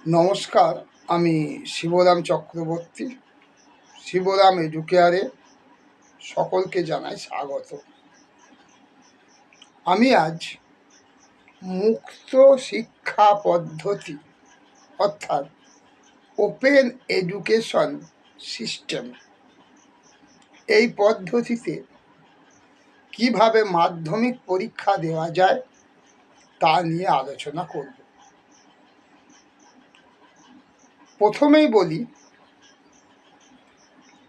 নমস্কার, আমি শিবরাম চক্রবর্তী। শিবরাম এডুকেয়ারে সকলকে জানাই স্বাগত। আমি আজ মুক্ত শিক্ষা পদ্ধতি অর্থাৎ ওপেন এডুকেশন সিস্টেম এই পদ্ধতিতে কিভাবে মাধ্যমিক পরীক্ষা দেওয়া যায় তা নিয়ে আলোচনা করব। প্রথমেই বলি,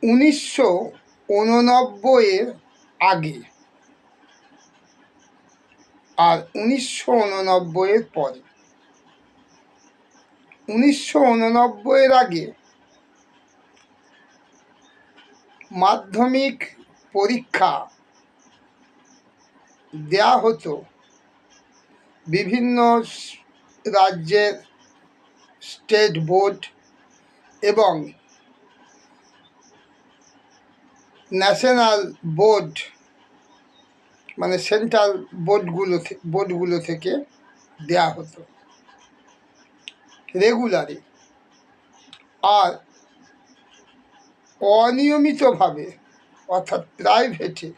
1989-এর আগে আর 1989-এর পরে। 1989-এর আগে মাধ্যমিক পরীক্ষা দেয়া হতো বিভিন্ন রাজ্যের স্টেট বোর্ড এবং ন্যাশনাল বোর্ড মানে সেন্ট্রাল বোর্ডগুলো থেকে দেয়া হতো রেগুলারে। আর অনিয়মিতভাবে অর্থাৎ প্রাইভেটে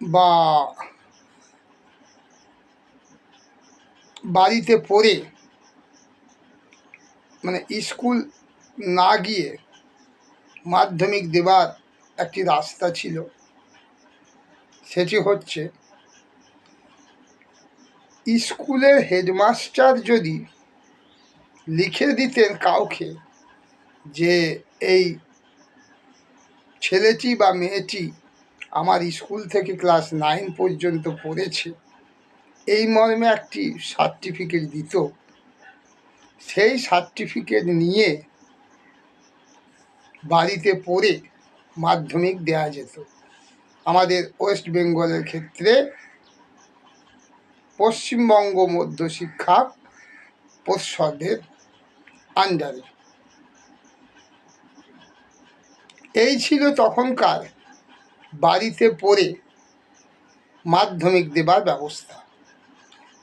বা বাড়িতে পড়ে মানে স্কুল না গিয়ে মাধ্যমিক দেবার একটি রাস্তা ছিল। সেটি হচ্ছে, স্কুলের হেডমাস্টার যদি লিখে দিতেন কাউকে যে এই ছেলেটি বা মেয়েটি আমার স্কুল থেকে ক্লাস 9 পর্যন্ত পড়েছে, এই মর্মে একটি সার্টিফিকেট দিত। সেই সার্টিফিকেট নিয়ে বাড়িতে পড়ে মাধ্যমিক দেওয়া যেত। আমাদের ওয়েস্ট বেঙ্গলের ক্ষেত্রে পশ্চিমবঙ্গ মধ্যশিক্ষা পর্ষদের আন্ডারে। এই ছিল তখনকার বাড়িতে পড়ে মাধ্যমিক দেবার ব্যবস্থা।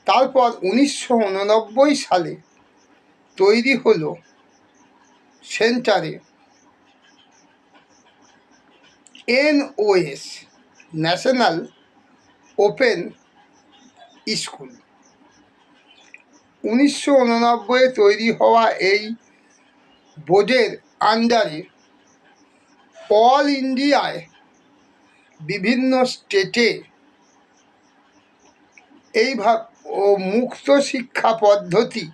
তারপর 1989 সালে তৈরি হলো সেন্টারে NOS, ন্যাশনাল ওপেন স্কুল। 1989 তৈরি হওয়া এই বোর্ডের আন্ডারে অল ইন্ডিয়ায় বিভিন্ন স্টেটে এইভাবে মুক্ত শিক্ষা পদ্ধতিতে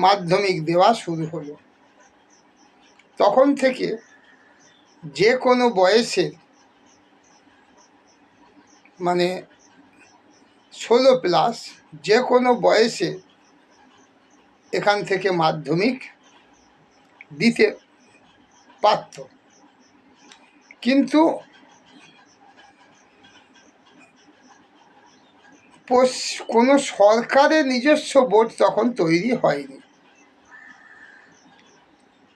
মাধ্যমিক দেওয়া শুরু হলো। তখন থেকে যে কোনো বয়সে মানে 16+ যে কোনো বয়সে এখান থেকে মাধ্যমিক দিতে পারত। কিন্তু কোনো সরকারের নিজস্ব বোর্ড তখন তৈরি হয়নি।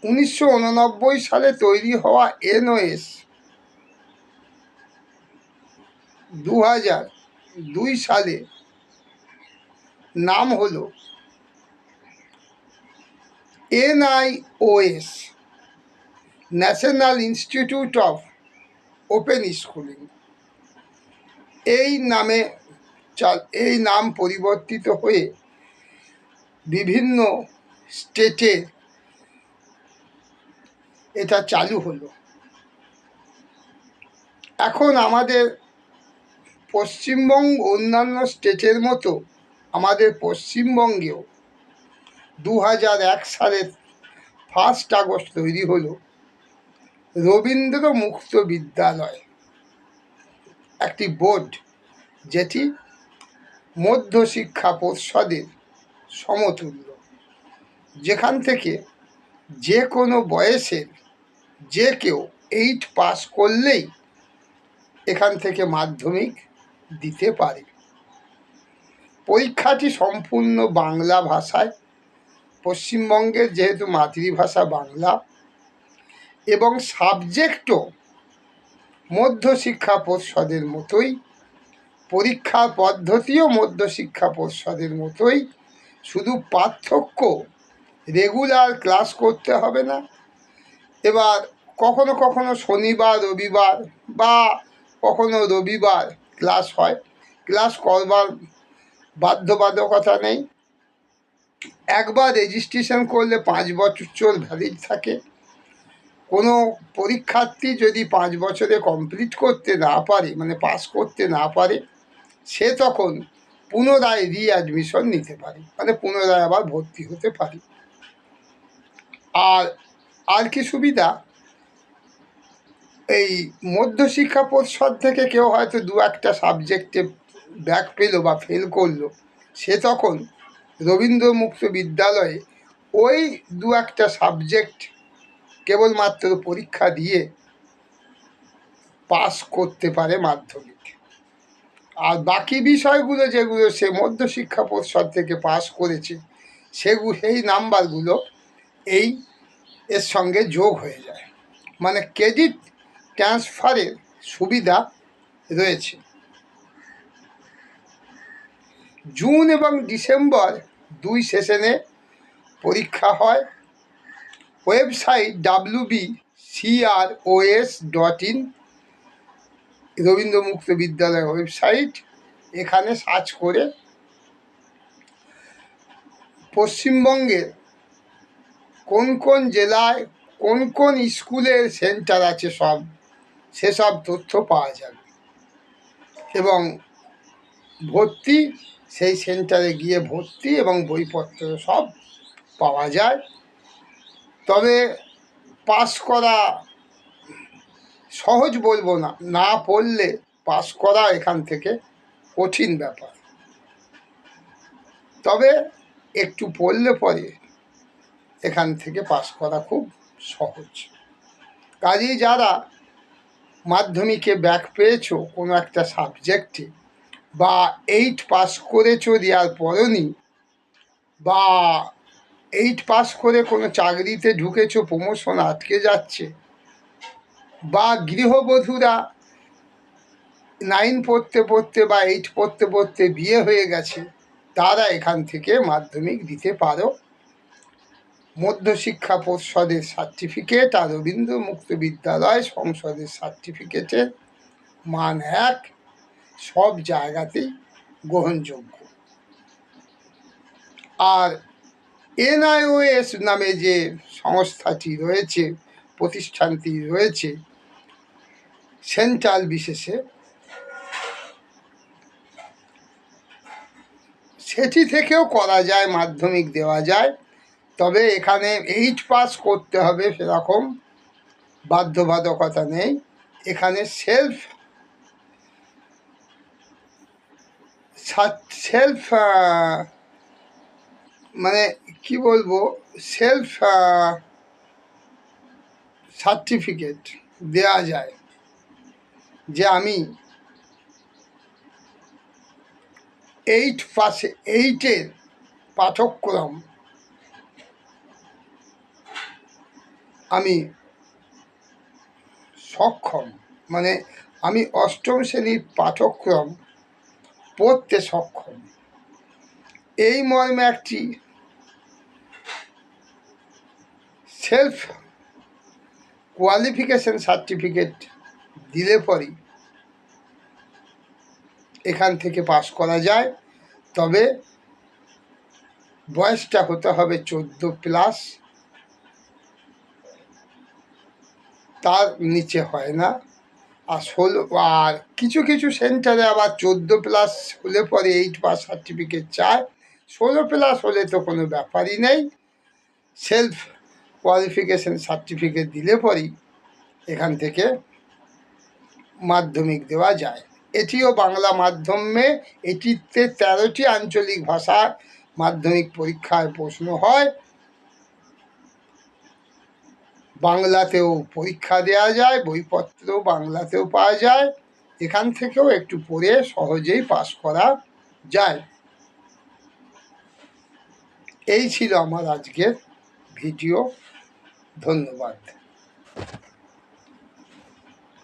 1989 সালে তৈরি হওয়া NOS 2002 সালে নাম হলো NIOS, national institute of open schooling. এই নাম পরিবর্তিত হয়ে বিভিন্ন স্টেটে এটা চালু হলো। এখন আমাদের পশ্চিমবঙ্গ অন্যান্য স্টেটের মতো আমাদের পশ্চিমবঙ্গেও 2001 সালের 1 আগস্ট তৈরি হলো রবীন্দ্র মুক্ত বিদ্যালয়, একটি বোর্ড যেটি মধ্যশিক্ষা পর্ষদের সমতুল্য, যেখান থেকে যে কোনো বয়সের যে কেউ 8 পাস করলেই এখান থেকে মাধ্যমিক দিতে পারে। পরীক্ষাটি সম্পূর্ণ বাংলা ভাষায়, পশ্চিমবঙ্গের যেহেতু মাতৃভাষা বাংলা, এবং সাবজেক্টও মধ্যশিক্ষা পর্ষদের মতোই পরীক্ষার পদ্ধতিও মধ্যশিক্ষা পর্ষদের মতোই, শুধু পার্থক্য রেগুলার ক্লাস করতে হবে না। এবার কখনো কখনো শনিবার রবিবার বা কখনো রবিবার ক্লাস হয়, ক্লাস করবার বাধ্যবাধকতা নেই। একবার রেজিস্ট্রেশন করলে 5 বছর ভ্যালিড থাকে। কোনো পরীক্ষার্থী যদি 5 বছরে কমপ্লিট করতে না পারে, মানে পাস করতে না পারে, সে তখন পুনরায় রিঅ্যাডমিশন নিতে পারে, মানে পুনরায় আবার ভর্তি হতে পারে। আর কি সুবিধা, এই মধ্যশিক্ষা পর্ষদ থেকে কেউ হয়তো 2-1টা সাবজেক্টে ব্যাক পেলো বা ফেল করলো, সে তখন রবীন্দ্র মুক্ত বিদ্যালয়ে ওই 2-1টা সাবজেক্ট কেবলমাত্র পরীক্ষা দিয়ে পাস করতে পারে মাধ্যমিক। আর বাকি বিষয়গুলো যেগুলো সে মধ্যশিক্ষা পর্ষদ থেকে পাস করেছে, সেই নাম্বারগুলো এর সঙ্গে যোগ হয়ে যায়, মানে ক্রেডিট ট্রান্সফারের সুবিধা রয়েছে। জুন এবং ডিসেম্বর 2 সেশনে পরীক্ষা হয়। ওয়েবসাইট wbcros.in, রবীন্দ্র মুক্ত বিদ্যালয়ের ওয়েবসাইট, এখানে সার্চ করে পশ্চিমবঙ্গের কোন কোন জেলায় কোন কোন স্কুলের সেন্টার আছে সেসব তথ্য পাওয়া যাবে। এবং ভর্তি, সেই সেন্টারে গিয়ে ভর্তি এবং বইপত্র সব পাওয়া যায়। তবে পাস করা সহজ বলবো না, না পড়লে পাস করা এখান থেকে কঠিন ব্যাপার। তবে একটু পড়লে পরে এখান থেকে পাস করা খুব সহজ। কাজেই যারা মাধ্যমিকে ব্যাক পেয়েছো কোনো একটা সাবজেক্টে, বা 8 পাস করেছো দেওয়ার পরনি, বা 8 পাস করে কোনো চাকরিতে ঢুকেছো, প্রমোশন আটকে যাচ্ছে, বা গৃহবধূরা 9 পড়তে পড়তে বা 8 পড়তে পড়তে বিয়ে হয়ে গেছে, তারা এখান থেকে মাধ্যমিক দিতে পারো। মধ্যশিক্ষা পর্ষদের সার্টিফিকেট আর রবীন্দ্র মুক্ত বিদ্যালয় সংসদের সার্টিফিকেটের মান এক, সব জায়গাতেই গ্রহণযোগ্য। আর NIOS নামে যে সংস্থাটি রয়েছে, প্রতিষ্ঠানটি রয়েছে সেন্ট্রাল বিশেষে, সেটি থেকেও করা যায়, মাধ্যমিক দেওয়া যায়। তবে এখানে 8 পাস করতে হবে সেরকম বাধ্যবাধকতা নেই। এখানে সেলফ মানে কি বলবো, সেলফ সার্টিফিকেট দেওয়া যায় যে আমি 8-এর পাঠ্যক্রম আমি সক্ষম, মানে আমি 8ম শ্রেণীর পাঠ্যক্রম পড়তে সক্ষম, এই মর্মে একটি সেলফ কোয়ালিফিকেশন সার্টিফিকেট দিলে পরেই এখান থেকে পাস করা যায়। তবে বয়সটা হতে হবে 14+, তার নিচে হয় না। আর কিছু কিছু সেন্টারে আবার 14+ হলে পরে 8 পাস সার্টিফিকেট চায়। 16+ হলে তো কোনো ব্যাপারই নেই, সেলফ কোয়ালিফিকেশন সার্টিফিকেট দিলে পরেই এখান থেকে মাধ্যমিক দেওয়া যায়। এটিও বাংলা মাধ্যমে, এটিতে 13টি আঞ্চলিক ভাষা মাধ্যমিক পরীক্ষায় প্রশ্ন হয়। বাংলাতেও পরীক্ষা দেওয়া যায়, বইপত্র বাংলাতেও পাওয়া যায়। এখান থেকেও একটু পড়ে সহজেই পাস করা যায়। এই ছিল আমার আজকের ভিডিও। ধন্যবাদ।